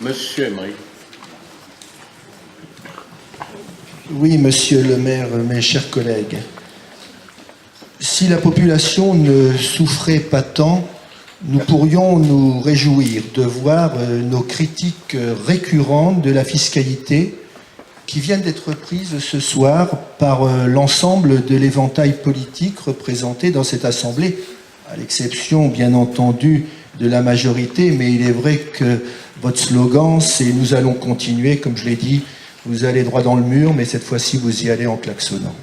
Monsieur Emery. Oui, monsieur le maire, mes chers collègues. Si la population ne souffrait pas tant, nous pourrions nous réjouir de voir nos critiques récurrentes de la fiscalité qui viennent d'être prises ce soir par l'ensemble de l'éventail politique représenté dans cette Assemblée, à l'exception, bien entendu, de la majorité, mais il est vrai que votre slogan, c'est « Nous allons continuer », comme je l'ai dit, vous allez droit dans le mur, mais cette fois-ci, vous y allez en klaxonnant.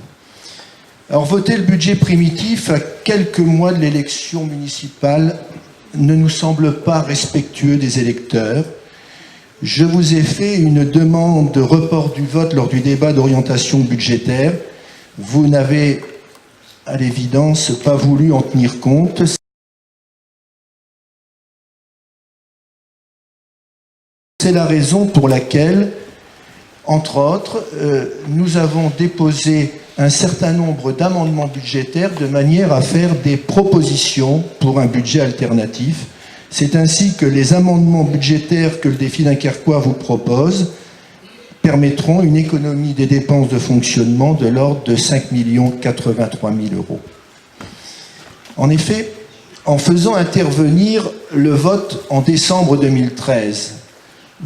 Alors, voter le budget primitif à quelques mois de l'élection municipale ne nous semble pas respectueux des électeurs. Je vous ai fait une demande de report du vote lors du débat d'orientation budgétaire. Vous n'avez, à l'évidence, pas voulu en tenir compte. C'est la raison pour laquelle, entre autres, nous avons déposé un certain nombre d'amendements budgétaires de manière à faire des propositions pour un budget alternatif. C'est ainsi que les amendements budgétaires que le défi Dunkerquois vous propose permettront une économie des dépenses de fonctionnement de l'ordre de 5 083 000 €. En effet, en faisant intervenir le vote en décembre 2013,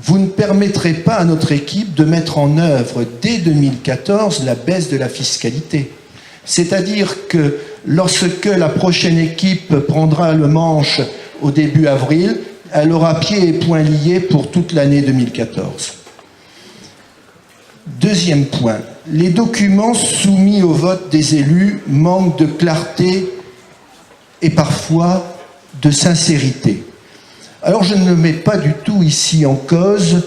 vous ne permettrez pas à notre équipe de mettre en œuvre dès 2014 la baisse de la fiscalité. C'est-à-dire que lorsque la prochaine équipe prendra le manche au début avril, elle aura pieds et poings liés pour toute l'année 2014. Deuxième point, les documents soumis au vote des élus manquent de clarté et parfois de sincérité. Alors je ne mets pas du tout ici en cause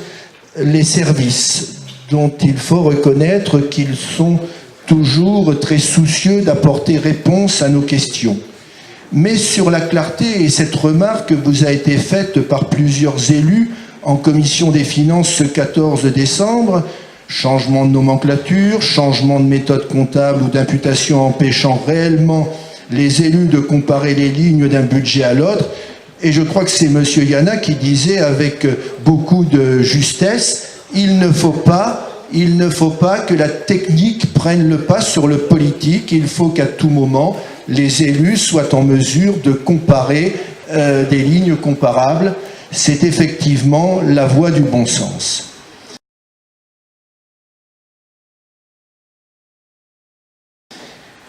les services dont il faut reconnaître qu'ils sont toujours très soucieux d'apporter réponse à nos questions. Mais sur la clarté, et cette remarque vous a été faite par plusieurs élus en commission des finances ce 14 décembre, changement de nomenclature, changement de méthode comptable ou d'imputation empêchant réellement les élus de comparer les lignes d'un budget à l'autre. Et je crois que c'est M. Yana qui disait avec beaucoup de justesse, il ne faut pas que la technique prenne le pas sur le politique, il faut qu'à tout moment, les élus soient en mesure de comparer des lignes comparables. C'est effectivement la voie du bon sens.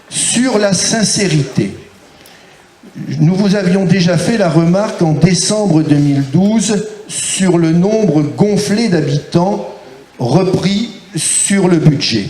Sur la sincérité, nous vous avions déjà fait la remarque en décembre 2012 sur le nombre gonflé d'habitants repris sur le budget.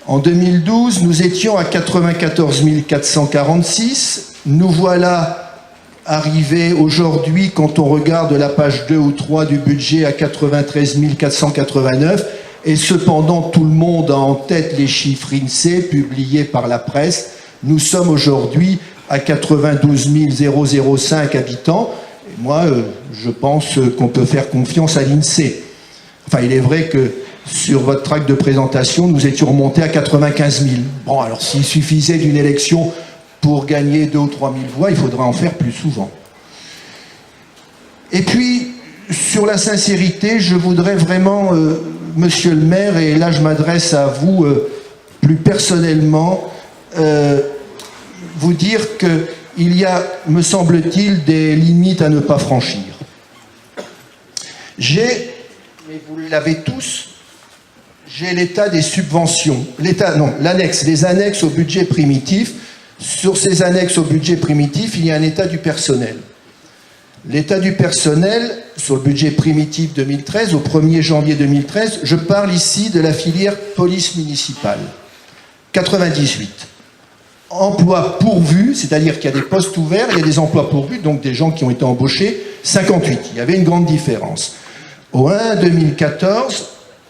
En 2012, nous étions à 94 446. Nous voilà arrivés aujourd'hui, quand on regarde la page 2 ou 3 du budget, à 93 489. Et cependant, tout le monde a en tête les chiffres INSEE publiés par la presse. Nous sommes aujourd'hui à 92 005 habitants. Et moi, je pense qu'on peut faire confiance à l'INSEE. Enfin, il est vrai que sur votre tract de présentation, nous étions remontés à 95 000. Bon, alors s'il suffisait d'une élection pour gagner 2 ou 3 000 voix, il faudrait en faire plus souvent. Et puis, sur la sincérité, je voudrais vraiment, monsieur le maire, et là je m'adresse à vous plus personnellement, vous dire qu'il y a, me semble-t-il, des limites à ne pas franchir. Mais vous l'avez tous, j'ai l'état des subventions, les annexes au budget primitif. Sur ces annexes au budget primitif, il y a un état du personnel. L'état du personnel, sur le budget primitif 2013, au 1er janvier 2013, je parle ici de la filière police municipale. 98. Emplois pourvus, c'est-à-dire qu'il y a des postes ouverts, il y a des emplois pourvus, donc des gens qui ont été embauchés, 58. Il y avait une grande différence. Au 1 2014,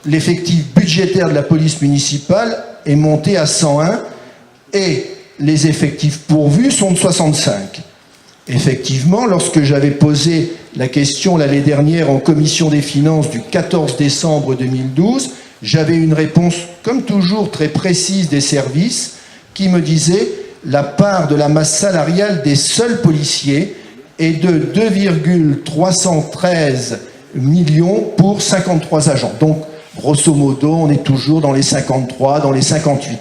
l'effectif budgétaire de la police municipale est monté à 101 et les effectifs pourvus sont de 65. Effectivement, lorsque j'avais posé la question l'année dernière en commission des finances du 14 décembre 2012, j'avais une réponse, comme toujours, très précise des services qui me disait la part de la masse salariale des seuls policiers et de 2,313 millions pour 53 agents. Donc, grosso modo, on est toujours dans les 53, dans les 58.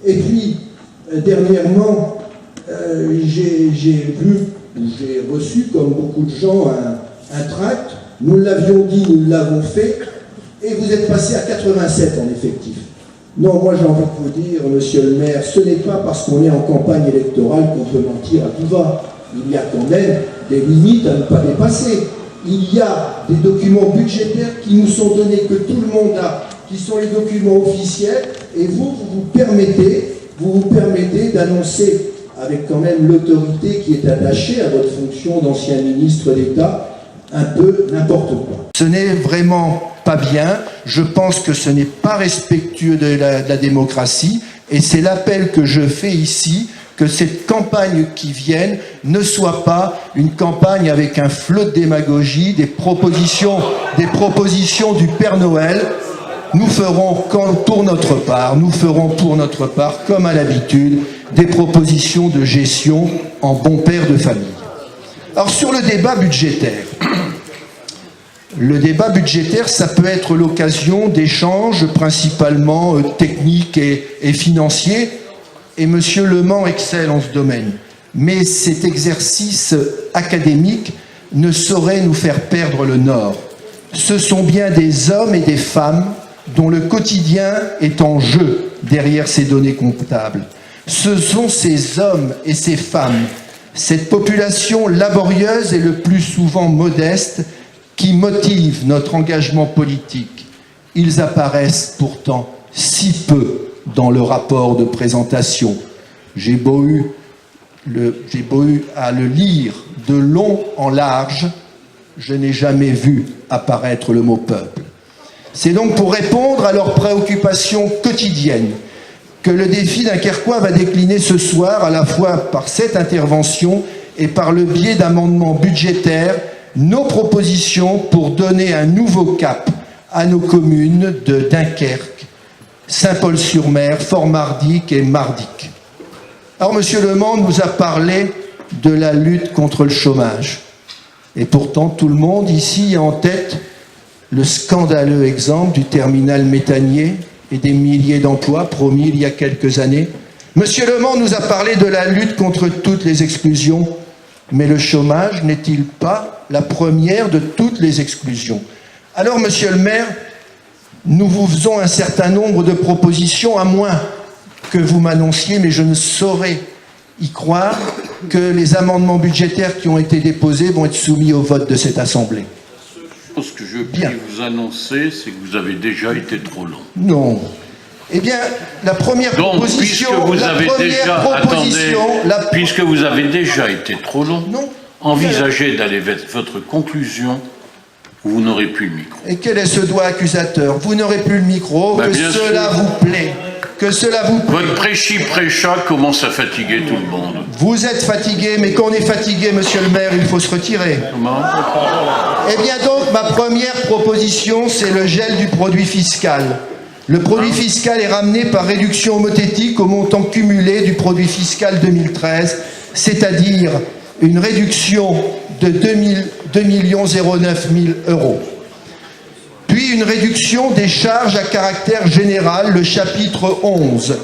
Et puis, dernièrement, j'ai vu, j'ai reçu, comme beaucoup de gens, un tract. Nous l'avions dit, nous l'avons fait, et vous êtes passé à 87 en effectif. Non, moi j'ai envie de vous dire, monsieur le maire, ce n'est pas parce qu'on est en campagne électorale qu'on peut mentir à tout va. Il y a quand même des limites à ne pas dépasser. Il y a des documents budgétaires qui nous sont donnés, que tout le monde a, qui sont les documents officiels, et vous vous permettez d'annoncer, avec quand même l'autorité qui est attachée à votre fonction d'ancien ministre d'État, un peu n'importe quoi. Ce n'est vraiment pas bien, je pense que ce n'est pas respectueux de la démocratie, et c'est l'appel que je fais ici, que cette campagne qui vienne ne soit pas une campagne avec un flot de démagogie, des propositions du Père Noël. Nous ferons pour notre part, comme à l'habitude, des propositions de gestion en bon père de famille. Alors sur le débat budgétaire, ça peut être l'occasion d'échanges principalement techniques et financiers, et M. Le Mans excelle en ce domaine. Mais cet exercice académique ne saurait nous faire perdre le nord. Ce sont bien des hommes et des femmes dont le quotidien est en jeu derrière ces données comptables. Ce sont ces hommes et ces femmes, cette population laborieuse et le plus souvent modeste, qui motivent notre engagement politique. Ils apparaissent pourtant si peu dans le rapport de présentation. J'ai beau à le lire de long en large, je n'ai jamais vu apparaître le mot peuple. C'est donc pour répondre à leurs préoccupations quotidiennes que le défi Dunkerquois va décliner ce soir, à la fois par cette intervention et par le biais d'amendements budgétaires, nos propositions pour donner un nouveau cap à nos communes de Dunkerque, Saint-Paul-sur-Mer, Fort-Mardic et Mardic. Alors, M. Le Mans nous a parlé de la lutte contre le chômage. Et pourtant, tout le monde ici a en tête le scandaleux exemple du terminal méthanier et des milliers d'emplois promis il y a quelques années. M. Le Mans nous a parlé de la lutte contre toutes les exclusions. Mais le chômage n'est-il pas la première de toutes les exclusions? Alors, monsieur le maire, nous vous faisons un certain nombre de propositions, à moins que vous m'annonciez, mais je ne saurais y croire, que les amendements budgétaires qui ont été déposés vont être soumis au vote de cette Assemblée. Ce que je puis vous annoncer, c'est que vous avez déjà été trop long. Non. Eh bien, la première proposition... Puisque vous avez déjà été trop long, non. Envisagez d'aller vers votre conclusion où vous n'aurez plus le micro. Et quel est ce doigt accusateur? Vous n'aurez plus le micro, que cela vous plaît. Que cela vous plaît. Votre prêchi-prêcha commence à fatiguer tout le monde. Vous êtes fatigué, mais quand on est fatigué, monsieur le maire, il faut se retirer. Comment? Eh bien donc, ma première proposition, c'est le gel du produit fiscal. Le produit fiscal est ramené par réduction homothétique au montant cumulé du produit fiscal 2013, c'est-à-dire une réduction de 2 009 000 €. Puis une réduction des charges à caractère général, le chapitre 11,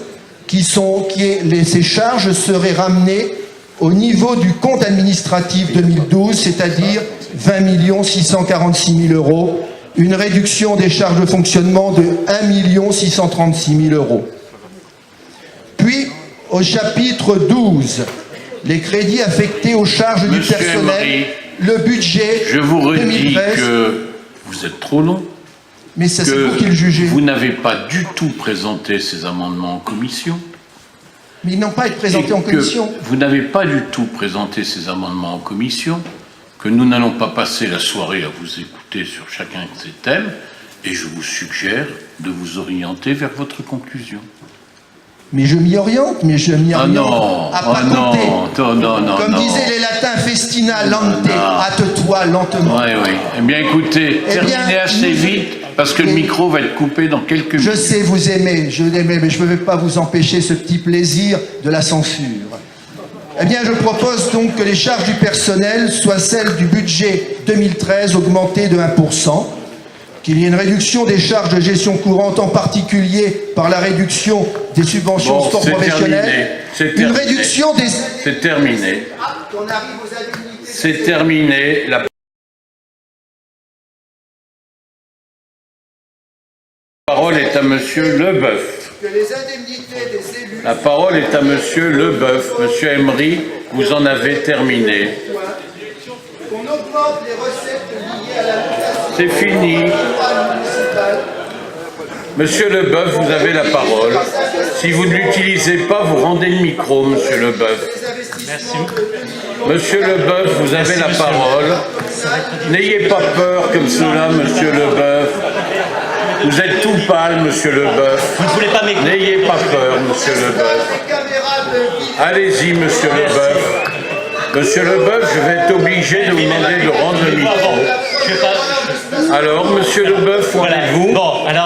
ces charges seraient ramenées au niveau du compte administratif 2012, c'est-à-dire 20 646 000 €, une réduction des charges de fonctionnement de 1 636 000 €. Puis, au chapitre 12, les crédits affectés aux charges du personnel, le budget 2013... Je vous redis que vous êtes trop long. Mais c'est vous qui le jugez. Vous n'avez pas du tout présenté ces amendements en commission. Mais ils n'ont pas été présentés en commission. Vous n'avez pas du tout présenté ces amendements en commission, que nous n'allons pas passer la soirée à vous écouter sur chacun de ces thèmes, et je vous suggère de vous orienter vers votre conclusion. Mais je m'y oriente, à pas compter. Non, Comme disaient les latins, festina lente, hâte-toi lentement. Oui. Eh bien, écoutez, terminez assez vite, parce que le micro va être coupé dans quelques minutes. Je sais, vous aimez, je l'aimais, mais je ne vais pas vous empêcher ce petit plaisir de la censure. Eh bien, je propose donc que les charges du personnel soient celles du budget 2013 augmentées de 1%, qu'il y ait une réduction des charges de gestion courante, en particulier par la réduction des subventions Bon, sport c'est professionnel, terminé. une réduction des... C'est terminé. Qu'on arrive aux indemnités. C'est terminé. La parole est à Monsieur Leboeuf. Que les indemnités des élus... La parole est à Monsieur Leboeuf. Monsieur Emery, vous en avez terminé. Qu'on augmente les recettes liées à la location... C'est fini. Monsieur Leboeuf, vous avez la parole. Si vous ne l'utilisez pas, vous rendez le micro, Monsieur Leboeuf. Merci. Monsieur Leboeuf, vous avez la parole. N'ayez pas peur comme cela, Monsieur Leboeuf. Vous êtes tout pâle, Monsieur Leboeuf. Vous ne voulez pas m'écouter. N'ayez pas peur, Monsieur Leboeuf. Allez-y, Monsieur Leboeuf. Monsieur Leboeuf, je vais être obligé de vous demander de rendre le micro. Je vais pas... Alors, Monsieur Leboeuf, où en êtes-vous ? Bon, alors...